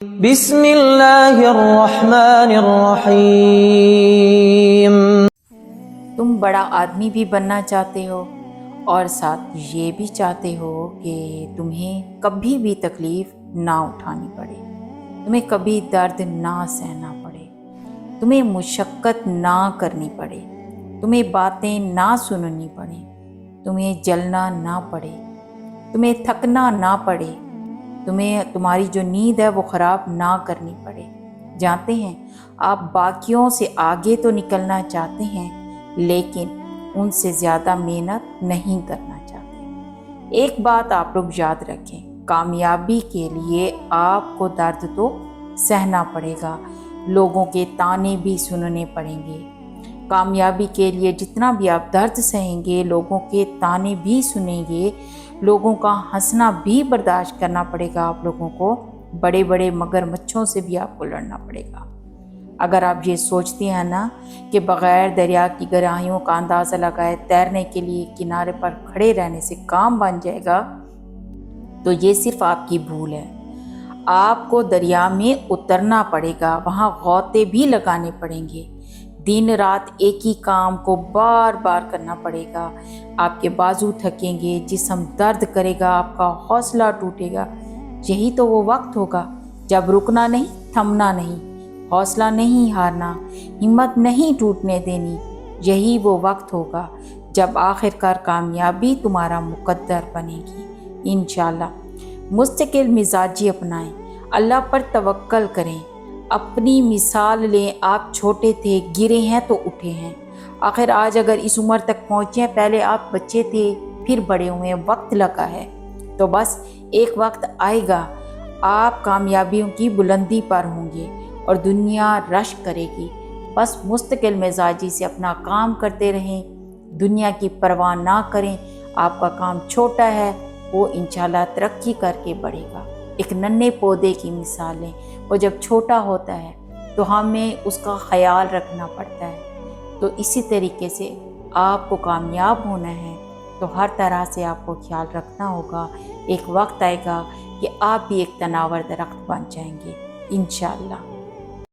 بسم اللہ الرحمن الرحیم۔ تم بڑا آدمی بھی بننا چاہتے ہو اور ساتھ یہ بھی چاہتے ہو کہ تمہیں کبھی بھی تکلیف نہ اٹھانی پڑے، تمہیں کبھی درد نہ سہنا پڑے، تمہیں مشقت نہ کرنی پڑے، تمہیں باتیں نہ سننی پڑیں، تمہیں جلنا نہ پڑے، تمہیں تھکنا نہ پڑے، تمہیں تمہاری جو نیند ہے وہ خراب نہ کرنی پڑے۔ جانتے ہیں آپ باقیوں سے آگے تو نکلنا چاہتے ہیں لیکن ان سے زیادہ محنت نہیں کرنا چاہتے۔ ایک بات آپ لوگ یاد رکھیں، کامیابی کے لیے آپ کو درد تو سہنا پڑے گا، لوگوں کے طعنے بھی سننے پڑیں گے۔ کامیابی کے لیے جتنا بھی آپ درد سہیں گے، لوگوں کے طعنے بھی سنیں گے، لوگوں کا ہنسنا بھی برداشت کرنا پڑے گا، آپ لوگوں کو بڑے بڑے مگرمچھوں سے بھی آپ کو لڑنا پڑے گا۔ اگر آپ یہ سوچتے ہیں نا کہ بغیر دریا کی گہرائیوں کا اندازہ لگائے تیرنے کے لیے کنارے پر کھڑے رہنے سے کام بن جائے گا، تو یہ صرف آپ کی بھول ہے۔ آپ کو دریا میں اترنا پڑے گا، وہاں غوطے بھی لگانے پڑیں گے، دن رات ایک ہی کام کو بار بار کرنا پڑے گا، آپ کے بازو تھکیں گے، جسم درد کرے گا، آپ کا حوصلہ ٹوٹے گا۔ یہی تو وہ وقت ہوگا جب رکنا نہیں، تھمنا نہیں، حوصلہ نہیں ہارنا، ہمت نہیں ٹوٹنے دینی۔ یہی وہ وقت ہوگا جب آخرکار کامیابی تمہارا مقدر بنے گی انشاءاللہ۔ مستقل مزاجی اپنائیں، اللہ پر توکل کریں، اپنی مثال لیں۔ آپ چھوٹے تھے، گرے ہیں تو اٹھے ہیں۔ آخر آج اگر اس عمر تک پہنچے ہیں، پہلے آپ بچے تھے پھر بڑے ہوئے ہیں، وقت لگا ہے۔ تو بس ایک وقت آئے گا آپ کامیابیوں کی بلندی پر ہوں گے اور دنیا رشک کرے گی۔ بس مستقل مزاجی سے اپنا کام کرتے رہیں، دنیا کی پرواہ نہ کریں۔ آپ کا کام چھوٹا ہے، وہ انشاءاللہ ترقی کر کے بڑھے گا۔ ایک ننھے پودے کی مثال لیں، وہ جب چھوٹا ہوتا ہے تو ہمیں اس کا خیال رکھنا پڑتا ہے۔ تو اسی طریقے سے آپ کو کامیاب ہونا ہے تو ہر طرح سے آپ کو خیال رکھنا ہوگا۔ ایک وقت آئے گا کہ آپ بھی ایک تناور درخت بن جائیں گے انشاءاللہ۔